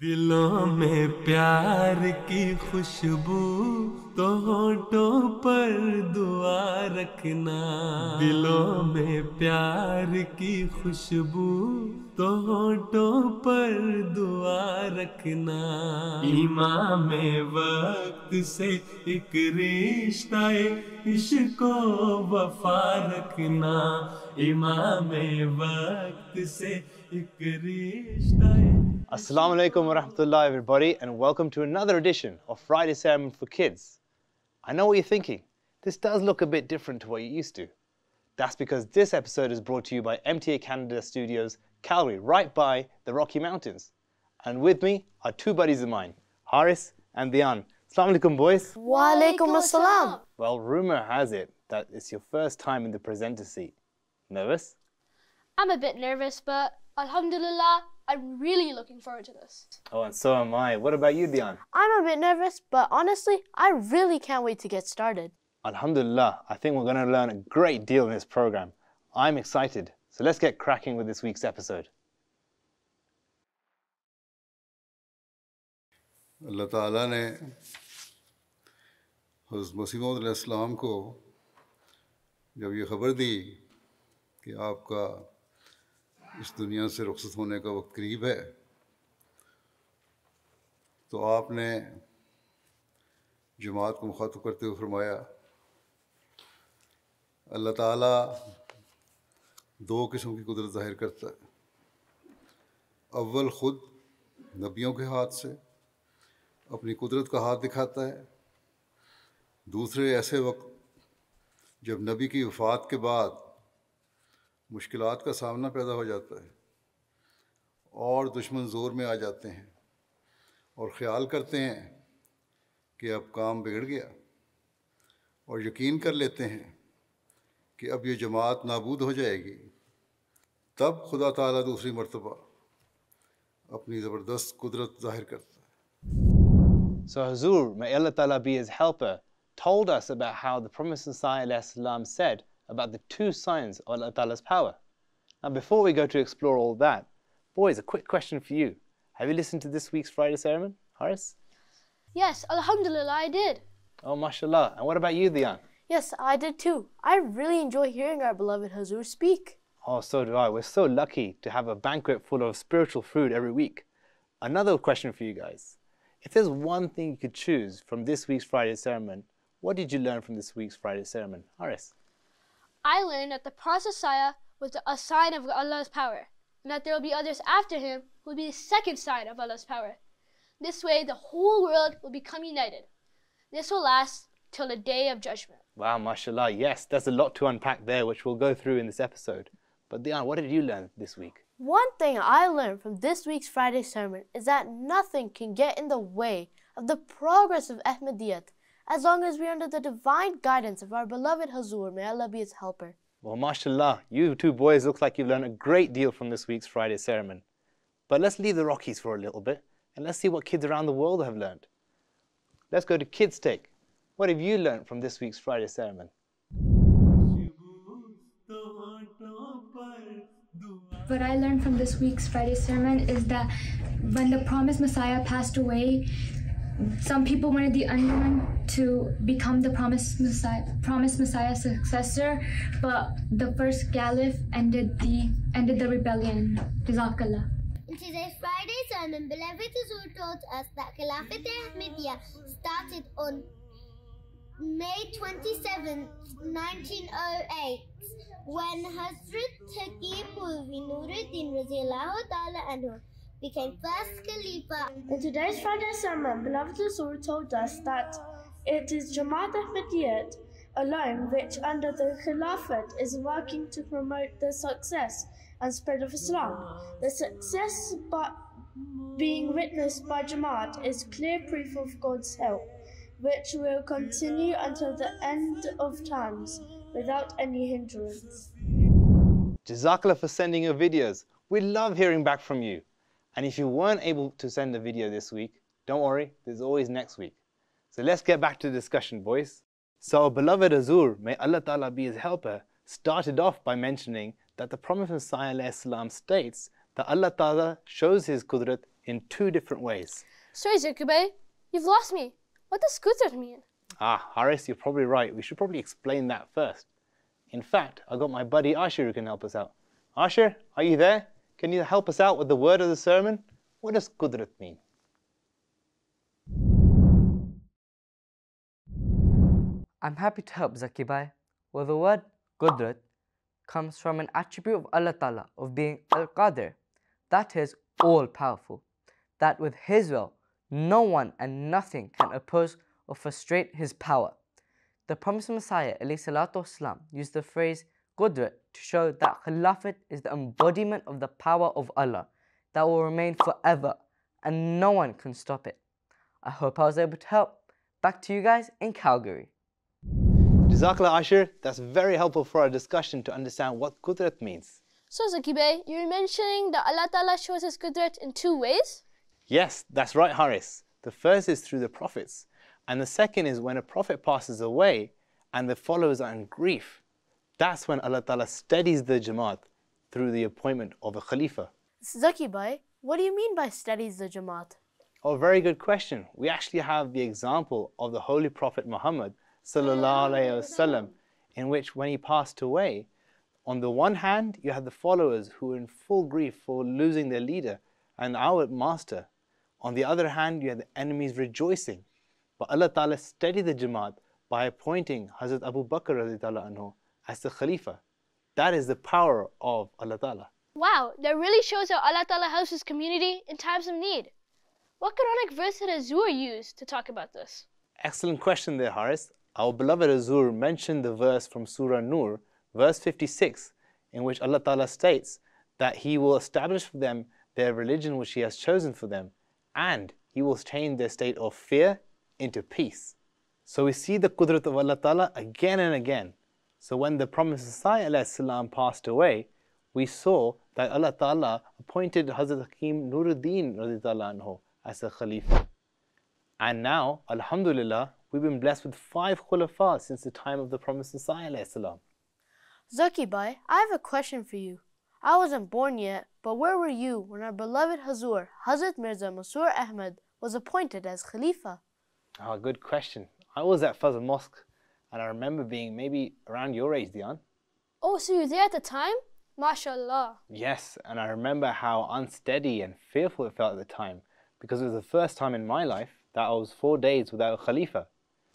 दिलों में प्यार की खुशबू तो होठों पर दुआ रखना। दिलों में प्यार की खुशबू तो होठों पर दुआ रखना। ईमान में वक्त से एक रिश्ता इश्को वफा रखना। ईमान में वक्त से एक रिश्ता। Assalamu alaikum wa rahmatullah everybody, and welcome to another edition of Friday Sermon for Kids. I know what you're thinking, this does look a bit different to what you're used to. That's because this episode is brought to you by MTA Canada Studios, Calgary, right by the Rocky Mountains. And with me are two buddies of mine, Haris and Dian. Assalamu alaikum boys. Wa alaikum assalam. Well, rumor has it that it's your first time in the presenter seat. Nervous? I'm a bit nervous, but alhamdulillah, I'm really looking forward to this. Oh, and so am I. What about you, Dian? I'm a bit nervous, but honestly, I really can't wait to get started. Alhamdulillah, I think we're going to learn a great deal in this program. I'm excited. So let's get cracking with this week's episode. अल्लाह ताला ने हज़रत मसीह मौऊद अलैहिस्सलाम को जब ये ख़बर दी कि आपका इस दुनिया से रुखसत होने का वक्त करीब है, तो आपने जमात को मुखातब करते हुए फरमाया, अल्लाह ताला दो किस्म की कुदरत ज़ाहिर करता है। अव्वल ख़ुद नबियों के हाथ से अपनी कुदरत का हाथ दिखाता है। दूसरे ऐसे वक्त जब नबी की वफ़ात के बाद मुश्किलात का सामना पैदा हो जाता है और दुश्मन ज़ोर में आ जाते हैं और ख़्याल करते हैं कि अब काम बिगड़ गया और यकीन कर लेते हैं कि अब ये जमात नाबूद हो जाएगी, तब खुदा ताला दूसरी मर्तबा अपनी ज़बरदस्त कुदरत ज़ाहिर करता है। So Hazur, may Allah Ta'ala be his helper, told us about how the Promised Messiah ﷺ said about the two signs of Allah Ta'ala's power. Now before we go to explore all that, boys, a quick question for you. Have you listened to this week's Friday sermon, Haris? Yes, alhamdulillah, I did. Oh, mashallah. And what about you, Dian? Yes, I did too. I really enjoy hearing our beloved Hazur speak. Oh, so do I. We're so lucky to have a banquet full of spiritual food every week. Another question for you guys. If there's one thing you could choose from this week's Friday sermon, what did you learn from this week's Friday sermon? Haris? I learned that the Prophet Messiah was a sign of Allah's power, and that there will be others after him who will be the second sign of Allah's power. This way, the whole world will become united. This will last till the day of judgment. Wow, mashallah. Yes, there's a lot to unpack there, which we'll go through in this episode. But Dian, what did you learn this week? One thing I learned from this week's Friday sermon is that nothing can get in the way of the progress of Ahmadiyyat as long as we're under the divine guidance of our beloved Hazur. May Allah be his helper. Well, mashallah, you two boys look like you've learned a great deal from this week's Friday sermon. But let's leave the Rockies for a little bit and let's see what kids around the world have learned. Let's go to Kids Take. What have you learned from this week's Friday sermon? What I learned from this week's Friday sermon is that when the promised Messiah passed away, some people wanted the unknown to become the promised Messiah's successor, but the first caliph ended the rebellion. Jazakallah. In today's Friday sermon, beloved Hazur taught us that Khilafat Ahmadiyya started on May 27, 1908, when Hazrat Hakim Mulvi Nuruddin Raziyallahu Ta'ala Anhu became first Khalifa. In today's Friday sermon, beloved Hazur told us that it is Jamaat Ahmadiyyat alone which under the Khilafat is working to promote the success and spread of Islam. The success being witnessed by Jamaat is clear proof of God's help, which will continue until the end of times without any hindrance. Jazakallah for sending your videos. We love hearing back from you. And if you weren't able to send a video this week, don't worry, there's always next week. So let's get back to the discussion, boys. So our beloved Hazur, may Allah Ta'ala be his helper, started off by mentioning that the Prophet Messiah states that Allah Ta'ala shows his Qudrat in two different ways. Sorry, Zukube, you've lost me. What does Qudrat mean? Haris, you're probably right. We should probably explain that first. In fact, I got my buddy Ashir who can help us out. Ashir, are you there? Can you help us out with the word of the sermon? What does Qudrat mean? I'm happy to help, Zaki Bhai. Well, the word Qudrat comes from an attribute of Allah Ta'ala of being Al-Qadir, that is, all-powerful, that with His will, no one and nothing can oppose or frustrate His power. The promised Messiah والسلام, used the phrase Qudrat to show that Khilafat is the embodiment of the power of Allah that will remain forever and no one can stop it. I hope I was able to help. Back to you guys in Calgary. Jazakallah Ashir, that's very helpful for our discussion to understand what Qudrat means. So, Zakib, you're mentioning that Allah Ta'ala shows His Qudrat in two ways? Yes, that's right, Haris. The first is through the prophets, and the second is when a prophet passes away and the followers are in grief. That's when Allah Ta'ala steadies the Jamaat through the appointment of a Khalifa. Zaki Bhai, what do you mean by steadies the Jamaat? Oh, very good question. We actually have the example of the Holy Prophet Muhammad Sallallahu Alaihi Wasallam, in which when he passed away, on the one hand, you had the followers who were in full grief for losing their leader and our master. On the other hand, you had the enemies rejoicing. But Allah Ta'ala steadied the Jamaat by appointing Hazrat Abu Bakr radiallahu anhu as the Khalifa. That is the power of Allah Ta'ala. Wow, that really shows how Allah Ta'ala helps His community in times of need. What Quranic verse did Azur use to talk about this? Excellent question there, Haris. Our beloved Azur mentioned the verse from Surah Nur, verse 56, in which Allah Ta'ala states that He will establish for them their religion which He has chosen for them, and He will change their state of fear into peace. So we see the Qudrat of Allah Ta'ala again and again. So when the Promised Messiah ﷺ passed away, we saw that Allah Ta'ala appointed Hazrat Hakim Nuruddin radiallahu anhu as a Khalifa. And now, Alhamdulillah, we've been blessed with 5 Khulafas since the time of the Promised Messiah ﷺ. Zaki Bhai, I have a question for you. I wasn't born yet, but where were you when our beloved Hazur, Hazrat Mirza Masroor Ahmad, was appointed as Khalifa? Good question. I was at Fazl Mosque, and I remember being maybe around your age, Dian. Oh, so you were there at the time? MashaAllah. Yes, and I remember how unsteady and fearful it felt at the time, because it was the first time in my life that I was 4 days without a Khalifa.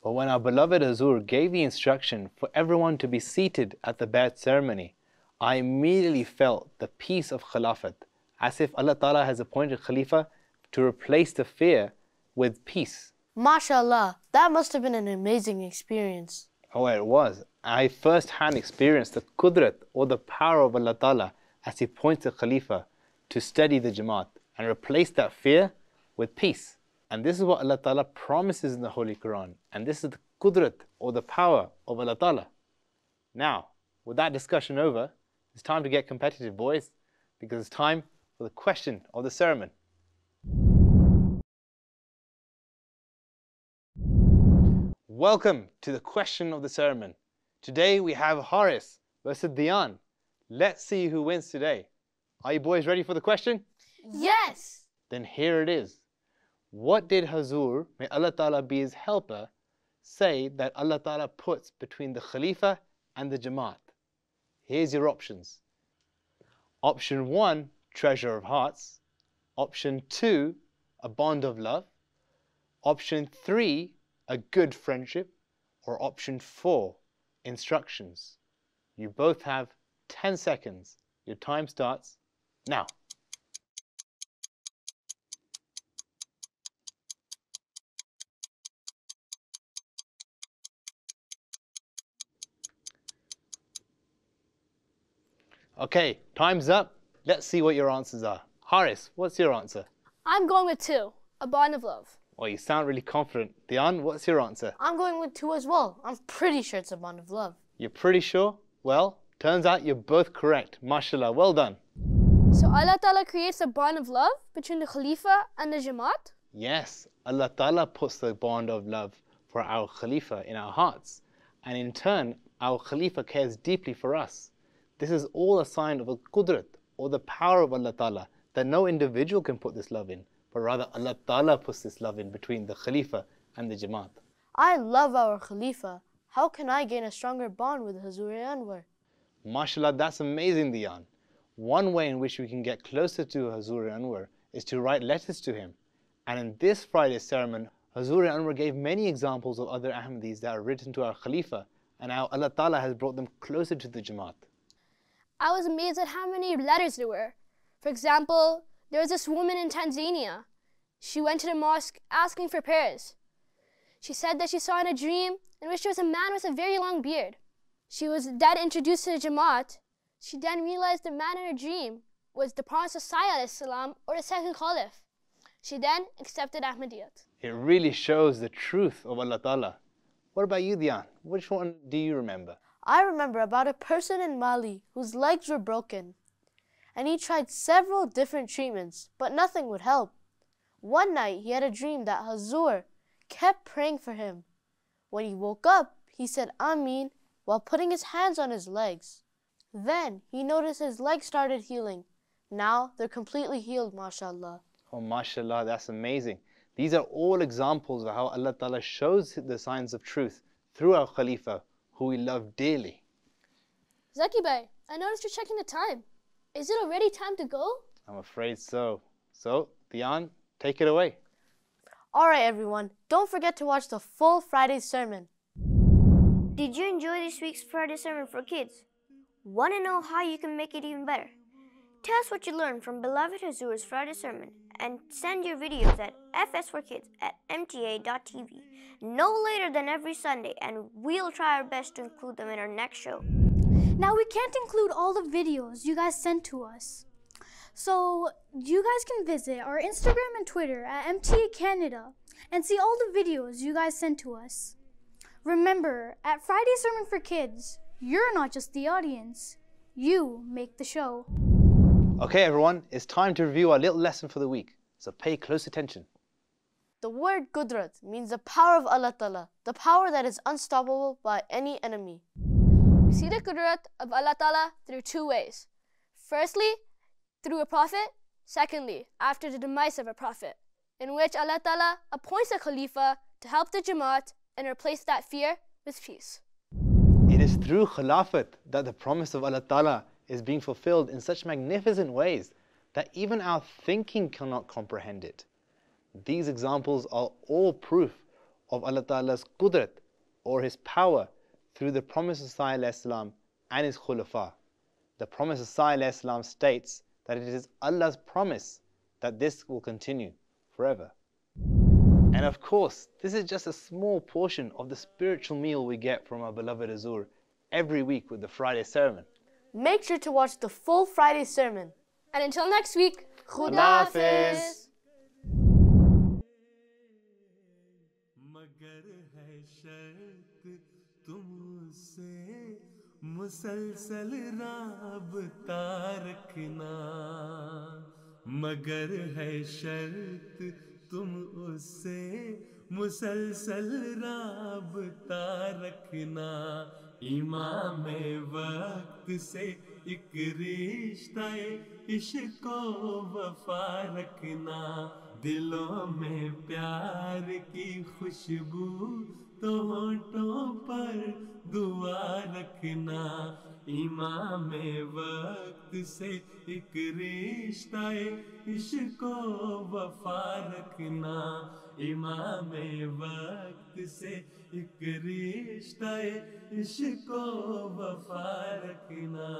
But when our beloved Hazur gave the instruction for everyone to be seated at the Bay'at ceremony, I immediately felt the peace of Khilafat, as if Allah Ta'ala has appointed Khalifa to replace the fear with peace. MashaAllah, that must have been an amazing experience. Oh, it was. I first-hand experienced the Qudrat, or the power of Allah Ta'ala, as He appoints the Khalifa to steady the Jamaat and replace that fear with peace. And this is what Allah Ta'ala promises in the Holy Quran. And this is the Qudrat, or the power of Allah Ta'ala. Now, with that discussion over, it's time to get competitive, boys, because it's time for the question of the sermon. Welcome to the question of the sermon. Today we have Haris versus Dian. Let's see who wins today. Are you boys ready for the question? Yes! Then here it is. What did Hazur, may Allah Ta'ala be his helper, say that Allah Ta'ala puts between the Khalifa and the Jamaat? Here's your options. Option 1, treasure of hearts. Option 2, a bond of love. Option 3, a good friendship. Or option 4, instructions. You both have 10 seconds. Your time starts now. Okay, time's up. Let's see what your answers are. Haris, what's your answer? I'm going with 2, a bond of love. Well, you sound really confident. Dian, what's your answer? I'm going with 2 as well. I'm pretty sure it's a bond of love. You're pretty sure? Well, turns out you're both correct. MashaAllah, well done. So Allah Ta'ala creates a bond of love between the Khalifa and the Jamaat? Yes, Allah Ta'ala puts the bond of love for our Khalifa in our hearts. And in turn, our Khalifa cares deeply for us. This is all a sign of a Qudrat, or the power of Allah Ta'ala, that no individual can put this love in, but rather Allah Ta'ala puts this love in between the Khalifa and the Jamaat. I love our Khalifa. How can I gain a stronger bond with Hazur Anwar? MashaAllah, that's amazing, Diyan. One way in which we can get closer to Hazur Anwar is to write letters to him. And in this Friday's sermon, Hazur Anwar gave many examples of other Ahmadis that are written to our Khalifa and how Allah Ta'ala has brought them closer to the Jamaat. I was amazed at how many letters there were. For example, there was this woman in Tanzania. She went to the mosque asking for prayers. She said that she saw in a dream in which there was a man with a very long beard. She was then introduced to the Jamaat. She then realized the man in her dream was the Prophet ﷺ or the second Caliph. She then accepted Ahmadiyyat. It really shows the truth of Allah Ta'ala. What about you, Diyan? Which one do you remember? I remember about a person in Mali whose legs were broken, and he tried several different treatments, but nothing would help. One night he had a dream that Hazur kept praying for him. When he woke up, he said Ameen while putting his hands on his legs. Then he noticed his legs started healing. Now they're completely healed, mashallah. Oh, mashallah, that's amazing. These are all examples of how Allah Ta'ala shows the signs of truth through our Khalifa, who we love dearly. Zaki Bhai, I noticed you're checking the time. Is it already time to go? I'm afraid so. So, Diyan, take it away. Alright everyone, don't forget to watch the full Friday sermon. Did you enjoy this week's Friday sermon for kids? Want to know how you can make it even better? Tell us what you learned from beloved Hazur's Friday sermon and send your videos at fsforkids@mta.tv no later than every Sunday, and we'll try our best to include them in our next show. Now we can't include all the videos you guys sent to us. So you guys can visit our Instagram and Twitter at MTA Canada and see all the videos you guys sent to us. Remember, at Friday Sermon for Kids, you're not just the audience, you make the show. Okay everyone, it's time to review our little lesson for the week, so pay close attention. The word Qudrat means the power of Allah Ta'ala, the power that is unstoppable by any enemy. We see the Qudrat of Allah Ta'ala through two ways. Firstly, through a prophet. Secondly, after the demise of a prophet, in which Allah Ta'ala appoints a Khalifa to help the Jamaat and replace that fear with peace. It is through Khilafat that the promise of Allah Ta'ala is being fulfilled in such magnificent ways that even our thinking cannot comprehend it. These examples are all proof of Allah Ta'ala's Qudrat, or His power, through the promise of Sallallahu and His Khulafa. The promise of Sallallahu states that it is Allah's promise that this will continue forever. And of course, this is just a small portion of the spiritual meal we get from our beloved Hazur every week with the Friday sermon. Make sure to watch the full Friday sermon. And until next week, Khuda Hafiz. मुसलसल राबता रखना, मगर है शर्त तुम उससे मुसलसल राबता रखना। इमाम वक्त से एक रिश्ता इश्क वफा रखना, दिलों में प्यार की खुशबू तो होठों पर दुआ रखना। इमाम वक्त से एक रिश्ता इश्क वफा रखना, इमाम वक्त से एक रिश्ता इश्क वफा रखना।